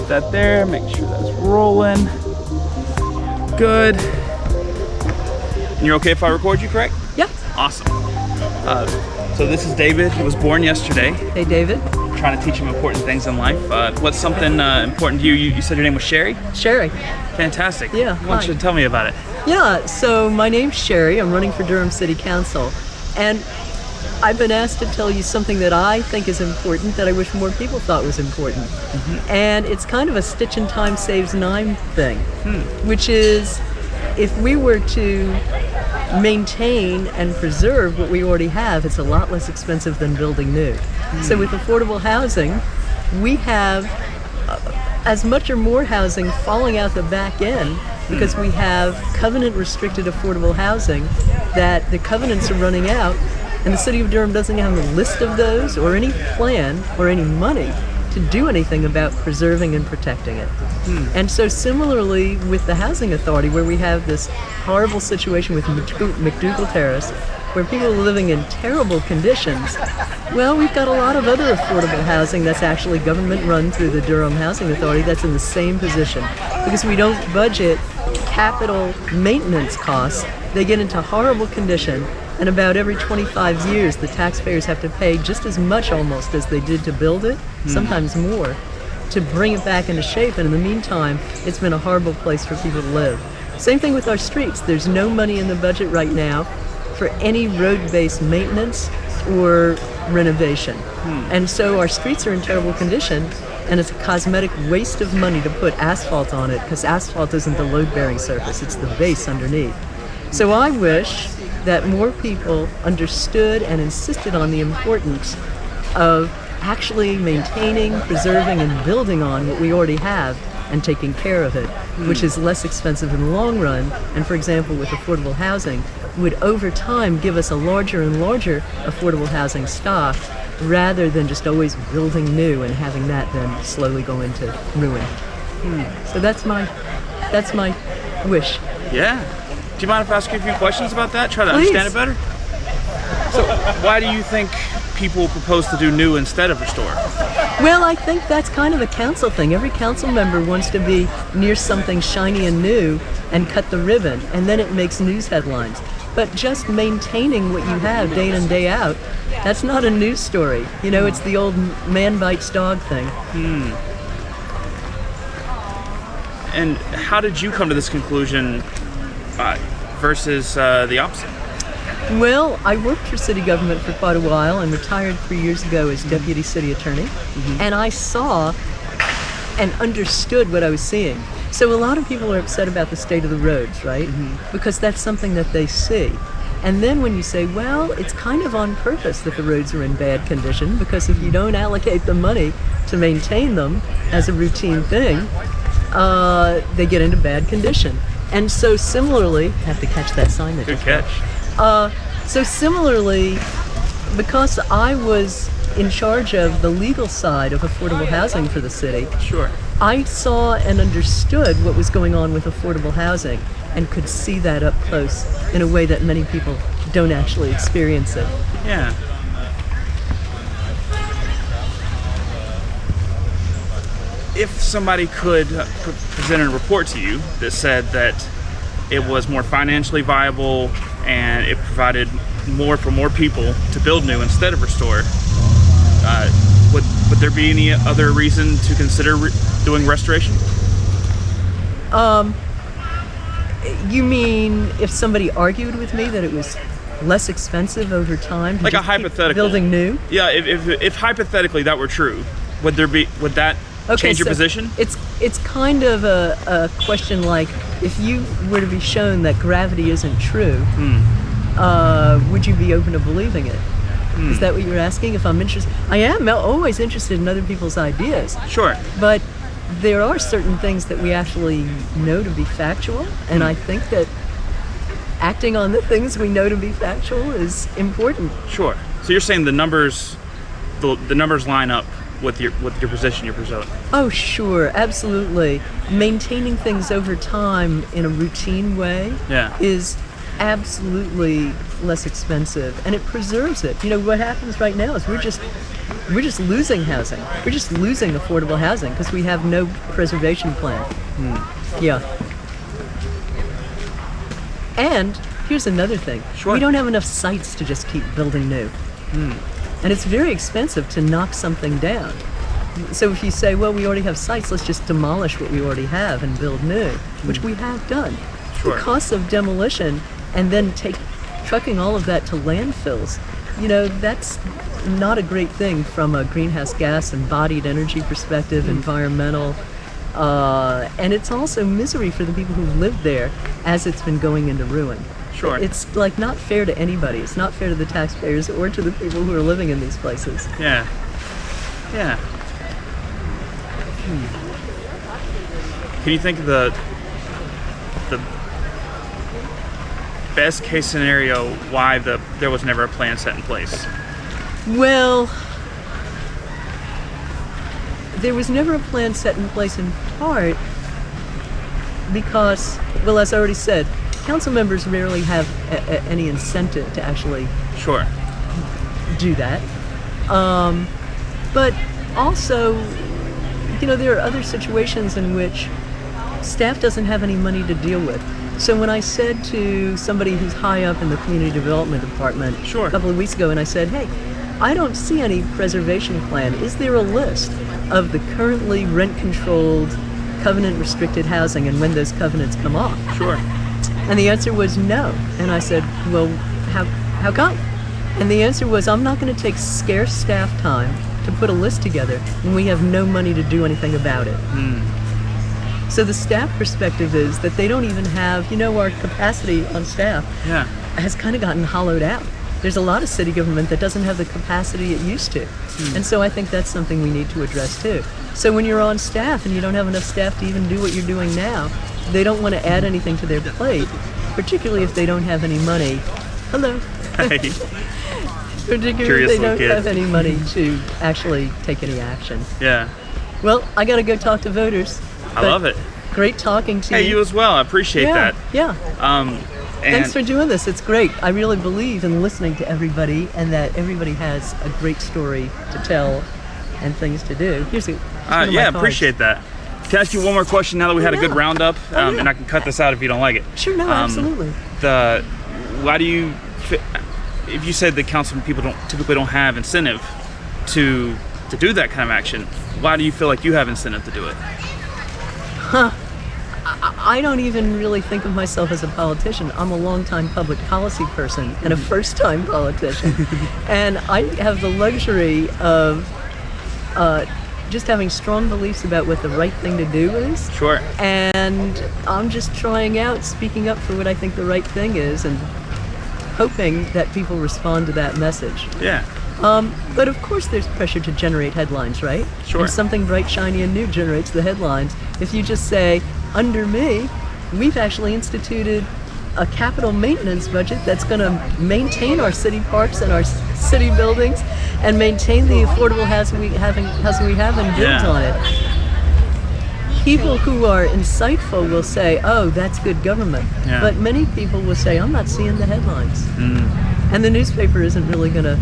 put that there, make sure that's rolling. Good. And you're okay if I record you, correct? Yep. Awesome. So this is David. He was born yesterday. Hey, David. I'm trying to teach him important things in life. What's something important to you? You said your name was Sherri? Sherri. Fantastic. Yeah. Why don't you tell me about it? Yeah, so my name's Sherri. I'm running for Durham City Council. And I've been asked to tell you something that I think is important that I wish more people thought was important. And it's kind of a stitch in time saves nine thing, which is if we were to maintain and preserve what we already have, it's a lot less expensive than building new. So with affordable housing, we have as much or more housing falling out the back end because we have covenant restricted affordable housing that the covenants are running out, and the city of Durham doesn't have a list of those or any plan or any money to do anything about preserving and protecting it. And so similarly with the Housing Authority, where we have this horrible situation with McDougal Terrace, where people are living in terrible conditions, well, we've got a lot of other affordable housing that's actually government run through the Durham Housing Authority that's in the same position. Because we don't budget capital maintenance costs, they get into horrible condition, and about every 25 years the taxpayers have to pay just as much almost as they did to build it, sometimes more, to bring it back into shape. And in the meantime, it's been a horrible place for people to live. Same thing with our streets. There's no money in the budget right now for any road-based maintenance or renovation. And so our streets are in terrible condition, and it's a cosmetic waste of money to put asphalt on it, because asphalt isn't the load-bearing surface, it's the base underneath. So I wish that more people understood and insisted on the importance of actually maintaining, preserving, and building on what we already have and taking care of it, which is less expensive in the long run, and for example with affordable housing, would over time give us a larger and larger affordable housing stock rather than just always building new and having that then slowly go into ruin. So that's my wish. Yeah. Do you mind if I ask you a few questions about that? Try to Please. understand it better? So why do you think people propose to do new instead of restore? Well, I think that's kind of a council thing. Every council member wants to be near something shiny and new and cut the ribbon, and then it makes news headlines. But just maintaining what you have day in and day out, that's not a news story. You know, it's the old man bites dog thing. And how did you come to this conclusion versus the opposite? Well, I worked for city government for quite a while and retired 3 years ago as deputy city attorney. And I saw and understood what I was seeing. So a lot of people are upset about the state of the roads, right? Because that's something that they see. And then when you say, well, it's kind of on purpose that the roads are in bad condition, because if you don't allocate the money to maintain them as a routine thing, they get into bad condition. And so similarly, have to catch that sign that Good just catch. So similarly, because I was in charge of the legal side of affordable housing for the city, Sure. I saw and understood what was going on with affordable housing and could see that up close in a way that many people don't actually experience it. Yeah. If somebody could present a report to you that said that it was more financially viable and it provided more for more people to build new instead of restore, would there be any other reason to consider doing restoration? You mean if somebody argued with me that it was less expensive over time to Like a just keep hypothetical. building new? Yeah, if hypothetically that were true, would that change your so position? It's kind of a question like, if you were to be shown that gravity isn't true, would you be open to believing it? Is that what you're asking? If I'm interested? I am always interested in other people's ideas. Sure. But there are certain things that we actually know to be factual, and I think that acting on the things we know to be factual is important. Sure. So you're saying the numbers line up with your position you're presenting? Oh, sure, absolutely. Maintaining things over time in a routine way is absolutely less expensive, and it preserves it. You know, what happens right now is we're just we're just losing housing. We're just losing affordable housing because we have no preservation plan. Yeah. And here's another thing. Sure. We don't have enough sites to just keep building new. And it's very expensive to knock something down. So if you say, well, we already have sites, let's just demolish what we already have and build new, which we have done. Sure. The cost of demolition and then trucking all of that to landfills, that's not a great thing from a greenhouse gas and embodied energy perspective, environmental, and it's also misery for the people who live there as it's been going into ruin. Sure. It's like not fair to anybody. It's not fair to the taxpayers or to the people who are living in these places. Yeah. Yeah. Can you think of the best case scenario why there was never a plan set in place? Well, there was never a plan set in place in part because, well, as I already said, council members rarely have any incentive to actually Sure. do that. But also, there are other situations in which staff doesn't have any money to deal with. So when I said to somebody who's high up in the community development department Sure. a couple of weeks ago, and I said, hey, I don't see any preservation plan. Is there a list of the currently rent-controlled, covenant-restricted housing and when those covenants come off? Sure. And the answer was no. And I said, well, how come? And the answer was, I'm not going to take scarce staff time to put a list together when we have no money to do anything about it. So the staff perspective is that they don't even have, our capacity on staff Yeah. has kind of gotten hollowed out. There's a lot of city government that doesn't have the capacity it used to. And so I think that's something we need to address too. So when you're on staff and you don't have enough staff to even do what you're doing now, they don't want to add anything to their plate, particularly if they don't have any money. Hello. Hey. Particularly Curious if they little don't kid. have any money to actually take any action. Yeah. Well, I got to go talk to voters. I but love it. Great talking to Hey, you. you as well. I appreciate Yeah, that. yeah. And Thanks for doing this. It's great. I really believe in listening to everybody and that everybody has a great story to tell and things to do. Here's one of my yeah, cards. appreciate that. Can I ask you one more question now that we had a good Yeah. roundup? Oh, yeah. And I can cut this out if you don't like it. Sure, no, absolutely. Why do you, if you said that council people typically don't have incentive to do that kind of action, why do you feel like you have incentive to do it? I don't even really think of myself as a politician. I'm a longtime public policy person and a first-time politician. And I have the luxury of just having strong beliefs about what the right thing to do is. Sure. And I'm just trying out, speaking up for what I think the right thing is and hoping that people respond to that message. Yeah. But of course there's pressure to generate headlines, right? Sure. And something bright, shiny, and new generates the headlines. If you just say, under me, we've actually instituted a capital maintenance budget that's going to maintain our city parks and our city buildings and maintain the affordable housing we have and build Yeah. on it. People who are insightful will say, oh, that's good government. Yeah. But many people will say, I'm not seeing the headlines. And the newspaper isn't really going to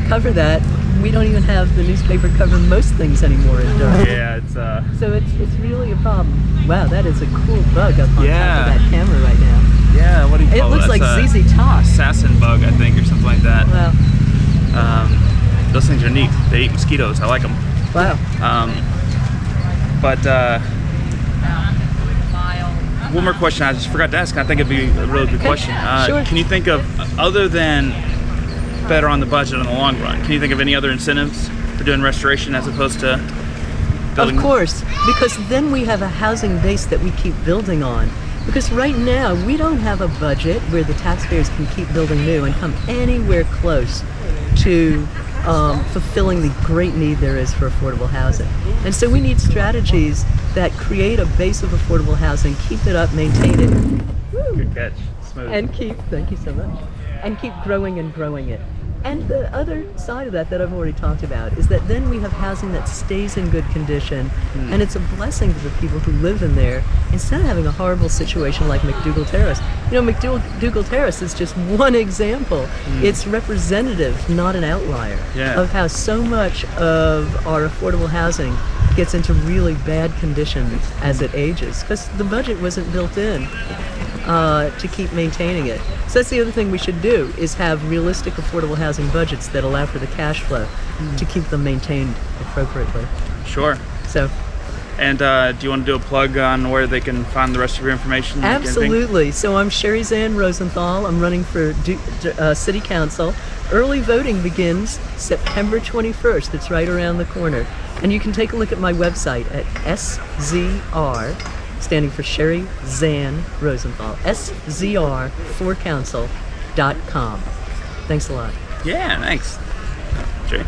cover that. We don't even have the newspaper cover most things anymore in Durham. Yeah, it's So it's really a problem. Wow, that is a cool bug up on Yeah. top of that camera right now. yeah. What do you It call looks like That's ZZ Top. assassin bug, I think, or something like that. Wow. Those things are neat. They eat mosquitoes. I like them. Wow. But one more question I just forgot to ask. And I think it'd be a really good question. Sure. Can you think of, other than better on the budget in the long run, can you think of any other incentives for doing restoration as opposed to building? Of course, because then we have a housing base that we keep building on. Because right now, we don't have a budget where the taxpayers can keep building new and come anywhere close to fulfilling the great need there is for affordable housing. And so we need strategies that create a base of affordable housing, keep it up, maintain it, Good catch. Smooth. and thank you so much, and keep growing and growing it. And the other side of that I've already talked about is that then we have housing that stays in good condition, and it's a blessing to the people who live in there instead of having a horrible situation like McDougal Terrace. You know, McDougal Terrace is just one example. It's representative, not an outlier, of how so much of our affordable housing gets into really bad condition as it ages, because the budget wasn't built in to keep maintaining it. So that's the other thing we should do, is have realistic affordable housing budgets that allow for the cash flow to keep them maintained appropriately. Sure. So. And do you want to do a plug on where they can find the rest of your information? Absolutely. So I'm Sherri Zan Rosenthal. I'm running for City Council. Early voting begins September 21st. It's right around the corner. And you can take a look at my website at SZR, standing for Sherri Zan Rosenthal, SZR4council.com. Thanks a lot. Yeah, thanks. Jay.